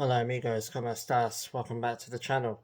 Hola amigos, ¿cómo estás? Welcome back to the channel.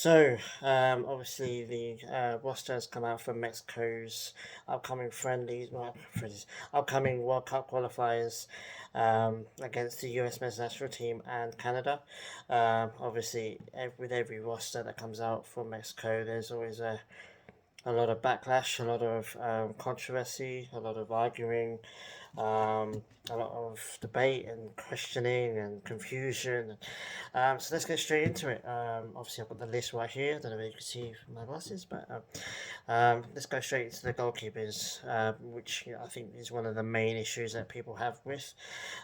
Obviously the roster has come out for Mexico's upcoming upcoming World Cup qualifiers against the US men's national team and Canada. Obviously, with every roster that comes out for Mexico, there's always a lot of backlash, a lot of controversy, a lot of arguing, a lot of debate and questioning and confusion. So let's get straight into it. Obviously, I've got the list right here. I don't know if you can see my glasses, but let's go straight into the goalkeepers, which I think is one of the main issues that people have with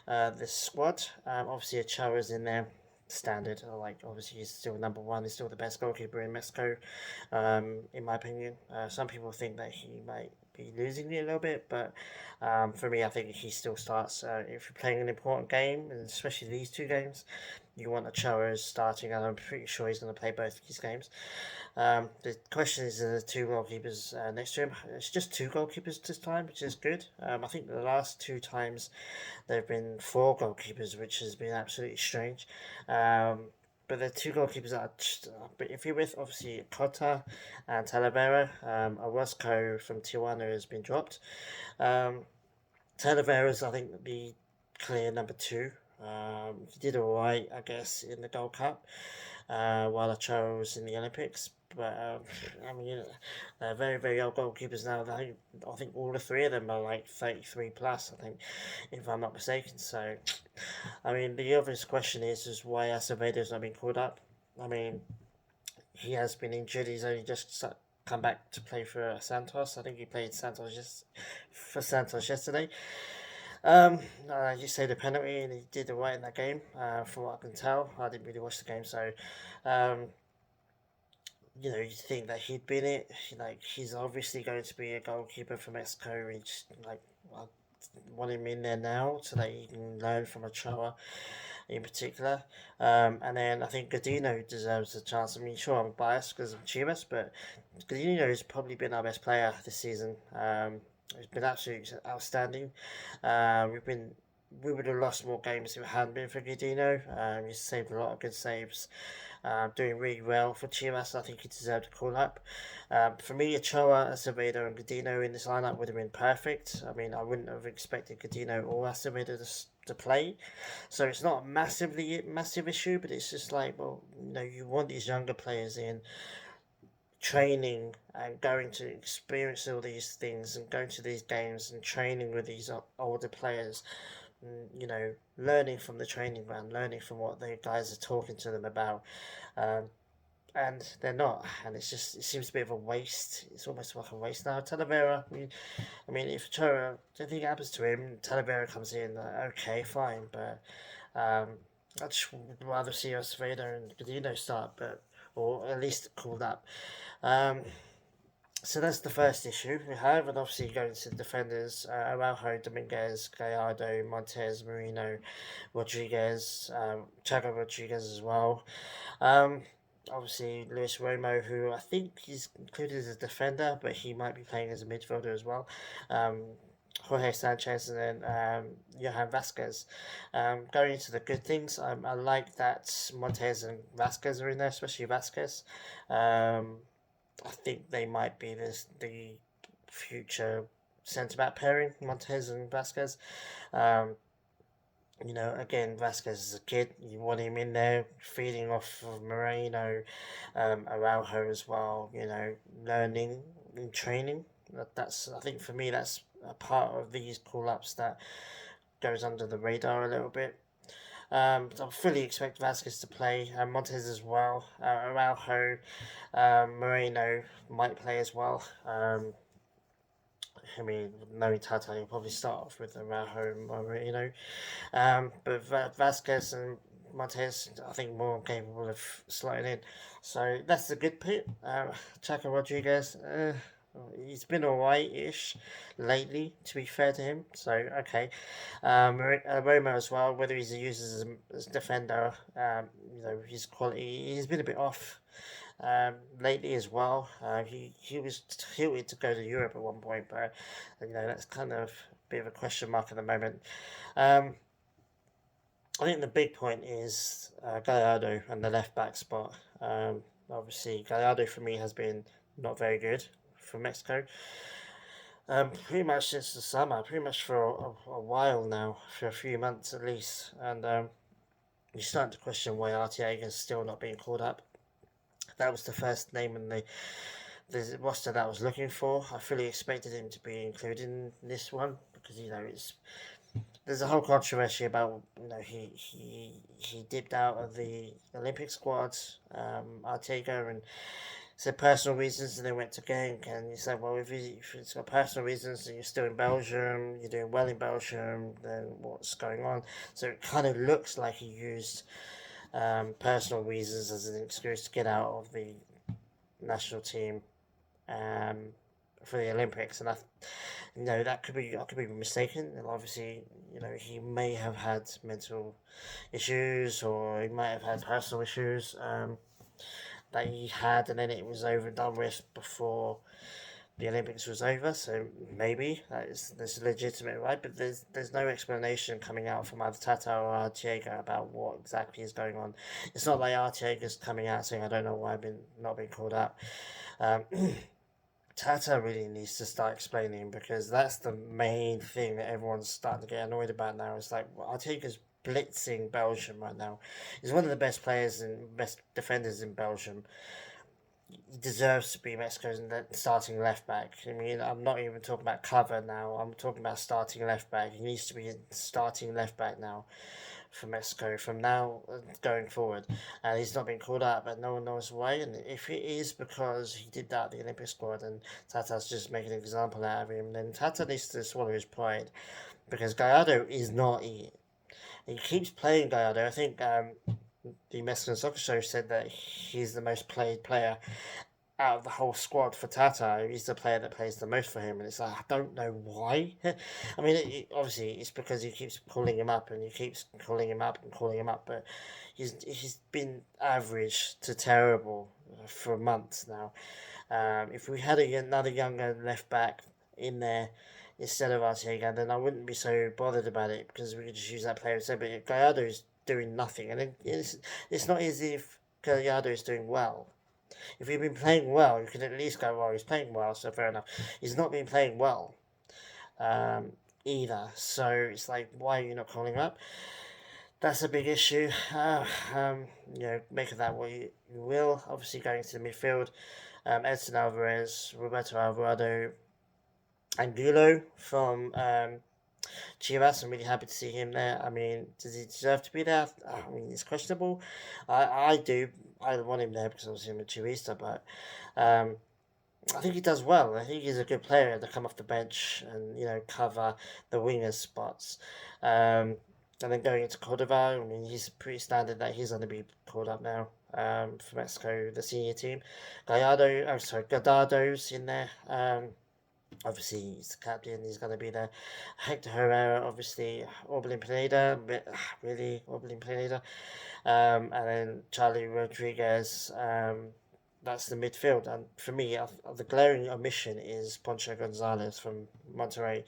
this squad. Obviously, Ochoa's in there standard. Like obviously he's still number one. He's still the best goalkeeper in Mexico, in my opinion. Some people think that he might be losing it a little bit, but for me, I think he still starts. If you're playing an important game, and especially these two games, you want Ochoa starting, and I'm pretty sure he's going to play both of these games. The question is the two goalkeepers next to him. It's just two goalkeepers this time, which is good. I think the last two times there have been four goalkeepers, which has been absolutely strange. But the two goalkeepers that are just a bit iffy with, obviously Cota and Talavera. Orozco from Tijuana has been dropped. Um, Talavera's, I think, the clear number two. He did alright, I guess, in the Gold Cup, while Ochoa was in the Olympics. But I mean, they're very, very old goalkeepers now. I think all the three of them are like 33 plus. I think, if I'm not mistaken. So, I mean, the obvious question is why Acevedo's not been called up. I mean, he has been injured. He's only just come back to play for Santos. I think he played for Santos yesterday. Um, you say the penalty, and he did the right in that game. From what I can tell, I didn't really watch the game, so um, you think that he'd been it. Like he's obviously going to be a goalkeeper for Mexico. He just I want him in there now so that he can learn from Ochoa in particular. And then I think Gudino deserves a chance. I mean, sure, I'm biased because of Chivas, but Gudino has probably been our best player this season. He's been absolutely outstanding. We would have lost more games if it hadn't been for Gudino. He's saved a lot of good saves. Doing really well for Chivas. I think he deserved a call up. For me, Ochoa, Acevedo, and Gudino in this lineup would have been perfect. I mean, I wouldn't have expected Gudino or Acevedo to play. So it's not a massive issue, but it's just like, well, you want these younger players in training and going to experience all these things and going to these games and training with these older players, learning from the training ground, learning from what the guys are talking to them about. Um, and they're not, and it seems a bit of a waste. It's almost like a waste now. Talavera, I mean, if Chora, anything happens to him, Talavera comes in. Okay, fine, but um, I just would rather see Acevedo and Godino start, but or at least called up. Um, so that's the first issue we have, and obviously going to the defenders: Araujo, Dominguez, Gallardo, Montez, Marino, Rodriguez, Chago Rodriguez as well. Um, Obviously, Luis Romo, who I think he's included as a defender, but he might be playing as a midfielder as well. Um, Jorge Sanchez and then Johan Vasquez. Going into the good things, I like that Montez and Vasquez are in there, especially Vasquez. I think they might be the future centre back pairing, Montez and Vasquez. Um, again, Vasquez is a kid. You want him in there, feeding off of Moreno, Araujo as well. Learning and training. That's I think for me that's a part of these call ups that goes under the radar a little bit. I fully expect Vasquez to play, Montez as well. Araujo, Moreno might play as well. I mean, knowing Tata, he'll probably start off with Araujo and Moreno. But Vasquez and Montez, I think, more capable of slotting in. So that's a good pick. Chaco Rodriguez, he's been alright-ish lately, to be fair to him. So, okay. Roma as well, whether he's used as a defender, his quality, he's been a bit off. Lately as well, he was tilted to go to Europe at one point, but that's kind of a bit of a question mark at the moment. Um, I think the big point is Gallardo and the left back spot. Obviously, Gallardo for me has been not very good for Mexico. Pretty much since the summer, pretty much for a while now, for a few months at least. And you're starting to question why Arteaga is still not being called up. That was the first name in the roster that I was looking for. I fully expected him to be included in this one because there's a whole controversy about he dipped out of the Olympic squad, Arteaga, and said personal reasons, and then went to Genk. And he said, well, if it's got personal reasons and you're still in Belgium, you're doing well in Belgium, then what's going on? So it kind of looks like he used personal reasons as an excuse to get out of the national team um, for the Olympics, and that could be mistaken. And obviously, he may have had mental issues, or he might have had personal issues that he had, and then it was over and done with before the Olympics was over. So maybe that's legitimate, right? But there's no explanation coming out from either Tata or Arteaga about what exactly is going on. It's not like Arteaga's coming out saying, "I don't know why I've been not being called up." Um, Tata really needs to start explaining, because that's the main thing that everyone's starting to get annoyed about now. It's like, well, Arteaga's blitzing Belgium right now. He's one of the best players and best defenders in Belgium. He deserves to be Mexico's starting left back. I mean, I'm not even talking about cover now. I'm talking about starting left back. He needs to be starting left back now for Mexico from now going forward. And he's not been called up, but no one knows why. And if it is because he did that at the Olympic squad and Tata's just making an example out of him, then Tata needs to swallow his pride, because Gallardo is not it. He keeps playing Gallardo. I think the Mexican Soccer Show said that he's the most played player out of the whole squad for Tata. He's the player that plays the most for him, and it's like, I don't know why. I mean, obviously it's because he keeps calling him up, and he keeps calling him up and calling him up, but he's been average to terrible for months now. If we had another younger left back in there instead of Arteaga, then I wouldn't be so bothered about it, because we could just use that player instead. But Gallardo's doing nothing, and it's not as if Gallardo is doing well. If he'd been playing well, you could at least go, well, he's playing well, so fair enough. He's not been playing well um, either, so it's like, why are you not calling him up? That's a big issue. Make of that what you will. Obviously, going to the midfield, Edson Alvarez, Roberto Alvarado, Angulo from Chivas. I'm really happy to see him there. I mean, does he deserve to be there? I mean, it's questionable. I do. I want him there because obviously I'm a Chivista, but I think he does well. I think he's a good player to come off the bench and cover the wingers spots. And then going into Cordova, I mean, he's pretty standard that he's going to be called up now for Mexico, the senior team. Gallardo's in there. Obviously, he's the captain, he's going to be there. Hector Herrera, obviously, Orbelin Pineda, really, Orbelin Pineda. And then Charlie Rodriguez, that's the midfield. And for me, the glaring omission is Poncho Gonzalez from Monterrey.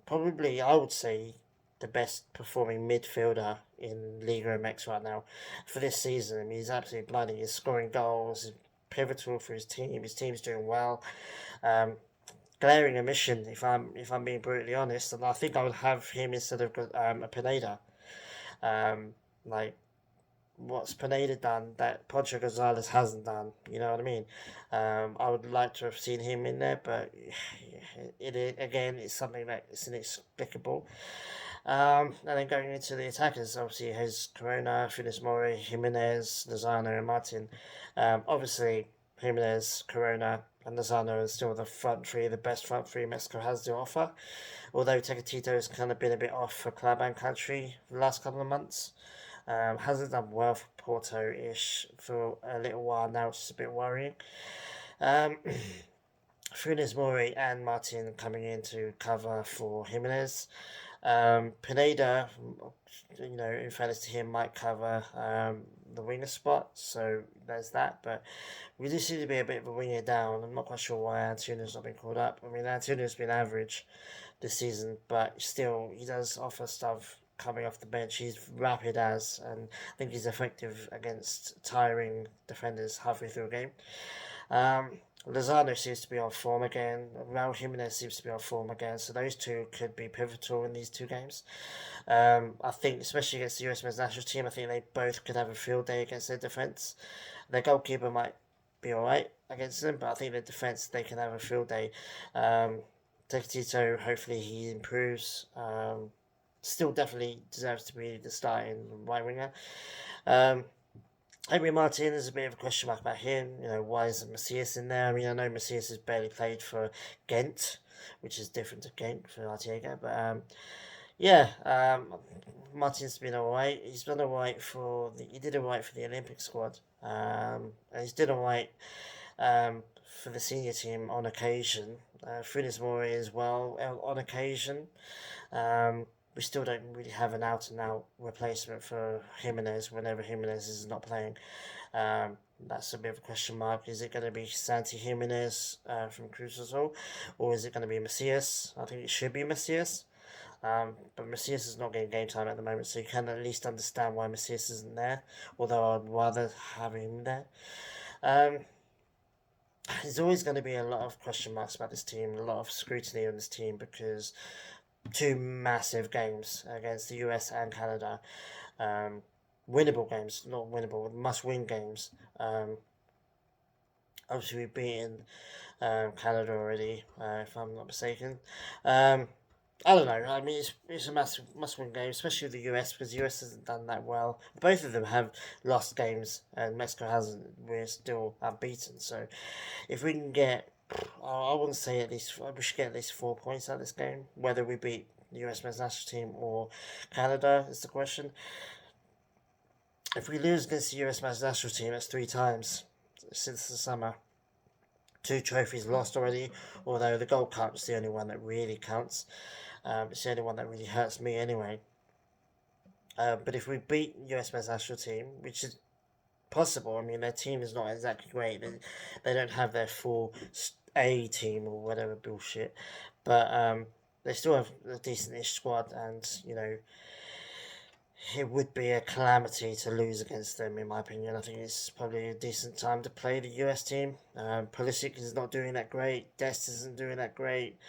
Probably, I would say, the best performing midfielder in Liga MX right now for this season. I mean, he's absolutely bloody. He's scoring goals, he's pivotal for his team. His team's doing well. Glaring omission, if I'm being brutally honest, and I think I would have him instead of a Pineda. Like, what's Pineda done that Poncho Gonzalez hasn't done? You know what I mean? I would like to have seen him in there, but again, it's something that is inexplicable. And then going into the attackers, obviously has Corona, Funes Mori, Jimenez, Lozano, and Martin. Obviously, Jimenez, Corona, and Lozano are still the best front three Mexico has to offer. Although Tecatito has kind of been a bit off for club and country the last couple of months. Hasn't done well for Porto-ish for a little while now, which is a bit worrying. Funes Mori and Martin coming in to cover for Jimenez. Pineda, in fairness to him, might cover the winger spot, so there's that. But we do seem to be a bit of a winger down. I'm not quite sure why Antuno's not been called up. I mean, Antuno's been average this season, but still, he does offer stuff coming off the bench. He's rapid and I think he's effective against tiring defenders halfway through a game. Lozano seems to be on form again. Raul Jimenez seems to be on form again. So those two could be pivotal in these two games. I think, especially against the US men's national team, I think they both could have a field day against their defence. Their goalkeeper might be alright against them, but I think their defence, they can have a field day. Tecatito, hopefully he improves. Still definitely deserves to be the starting right winger. Henry Martin is a bit of a question mark about him. Why isn't Macias in there? I mean, I know Macias has barely played for Ghent, which is different to Ghent for Arteaga, but Martin's been alright. He's done alright he did alright for the Olympic squad. And he's done alright for the senior team on occasion. Funes Mori as well on occasion. We still don't really have an out-and-out replacement for Jimenez whenever Jimenez is not playing. That's a bit of a question mark. Is it going to be Santi Jimenez from Cruz Azul, or is it going to be Macias? I think it should be Macias. But Macias is not getting game time at the moment, so you can at least understand why Macias isn't there, although I'd rather have him there. There's always going to be a lot of question marks about this team, a lot of scrutiny on this team, because two massive games against the US and Canada. Winnable games, not winnable, must-win games. Obviously, we've beaten Canada already, if I'm not mistaken. I don't know. I mean, it's a massive must-win game, especially with the US, because the US hasn't done that well. Both of them have lost games, and Mexico hasn't. We're still unbeaten. So, if we can get, I wouldn't say at least, we should get at least 4 points out of this game. Whether we beat the US men's national team or Canada is the question. If we lose against the US men's national team, that's 3 times since the summer. 2 trophies lost already, although the Gold Cup is the only one that really counts. It's the only one that really hurts me anyway. But if we beat US men's national team, which is possible, I mean, their team is not exactly great. They don't have their full A team or whatever bullshit. But they still have a decent-ish squad, and, it would be a calamity to lose against them, in my opinion. I think it's probably a decent time to play the US team. Pulisic is not doing that great. Dest isn't doing that great.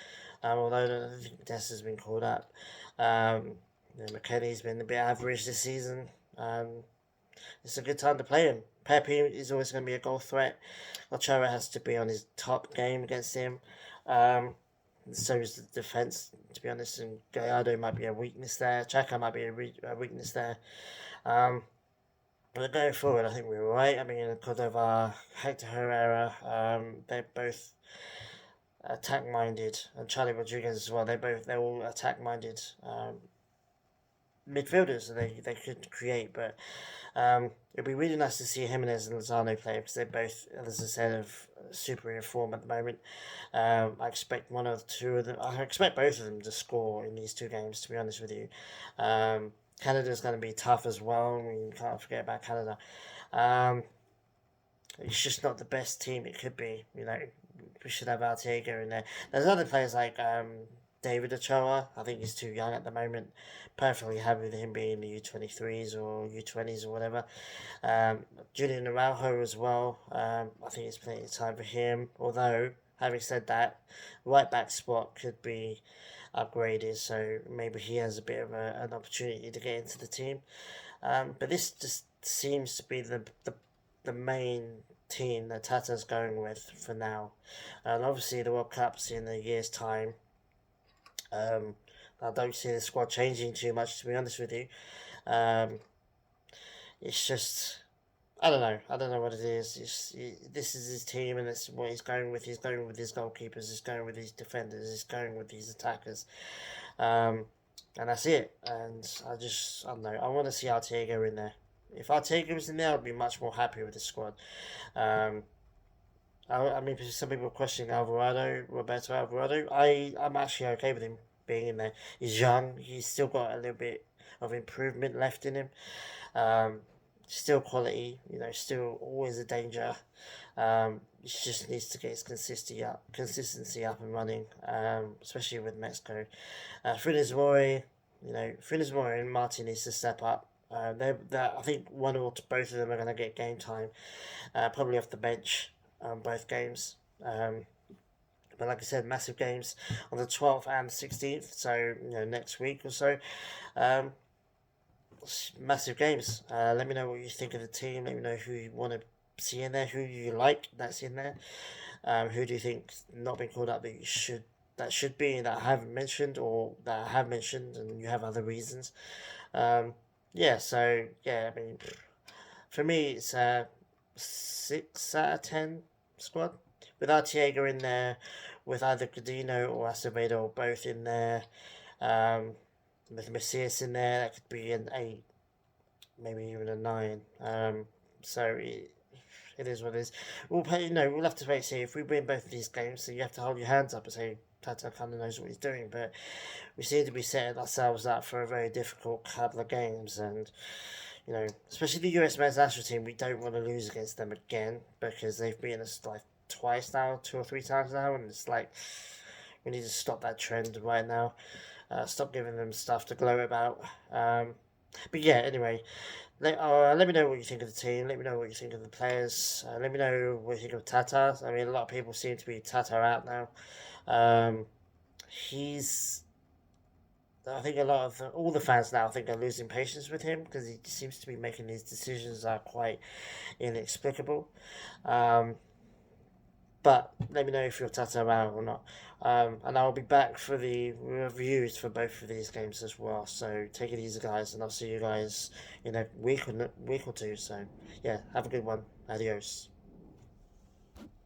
Although I don't think Dest has been called up. McKennie's been a bit average this season. It's a good time to play him. Pepe is always going to be a goal threat. Ochoa has to be on his top game against him. So is the defence, to be honest, and Gallardo might be a weakness there. Chaka might be a weakness there. But going forward, I think we're right. I mean, Cordova, Hector Herrera, they're both attack-minded, and Charlie Rodriguez as well. They're all attack-minded midfielders, so they could create. But it'd be really nice to see Jimenez and Lozano play, because they're both, as I said, of super in form at the moment. I expect one or two of them. I expect both of them to score in these 2 games, to be honest with you. Canada's going to be tough as well. I mean, you can't forget about Canada. It's just not the best team it could be. We should have Arteaga in there. There's other players like David Ochoa. I think he's too young at the moment. Perfectly happy with him being in the U23s or U20s or whatever. Gudino and Raul as well. I think it's plenty of time for him. Although, having said that, right back spot could be upgraded, so maybe he has a bit of an opportunity to get into the team. But this just seems to be the main team that Tata's going with for now. And obviously the World Cup's in a year's time. I don't see the squad changing too much, to be honest with you. It's just, I don't know what it is. This is his team, and that's what he's going with. He's going with his goalkeepers. He's going with his defenders. He's going with his attackers. And that's it. And I don't know. I want to see Arteaga in there. If Arteaga was in there, I'd be much more happy with the squad. I mean, some people are questioning Roberto Alvarado. I'm actually okay with him being in there. He's young. He's still got a little bit of improvement left in him. Still quality, still always a danger. He just needs to get his consistency up and running, especially with Mexico. Funes Mori, Finismore and Martin needs to step up. I think one or both of them are going to get game time, probably off the bench, both games. But like I said, massive games on the 12th and 16th, so next week or so. Um, Massive games. Let me know what you think of the team. Let me know who you want to see in there, who you like that's in there. Who do you think's not been called up that should be that I haven't mentioned or that I have mentioned and you have other reasons. Um, yeah, so yeah, I mean, for me it's a 6 out of 10 squad with Arteaga in there, with either Gudino or Acevedo both in there. Um, with Macias in there, that could be an 8, maybe even a 9. So it is what it is. We'll have to wait and see if we win both of these games. So you have to hold your hands up and say Tata kind of knows what he's doing. But we seem to be setting ourselves up for a very difficult couple of games, and especially the US men's national team, we don't want to lose against them again because they've beaten us like twice now, 2 or 3 times now, and it's like we need to stop that trend right now. Stop giving them stuff to glow about. But yeah, anyway, let me know what you think of the team. Let me know what you think of the players. Let me know what you think of Tata. I mean, a lot of people seem to be Tata out now. Um, he's. I think a lot of all the fans now, I think, are losing patience with him because he seems to be making these decisions are quite inexplicable. Um, but let me know if you're Tata out or not. And I'll be back for the reviews for both of these games as well. So take it easy, guys, and I'll see you guys in a week or two. So yeah, have a good one. Adios.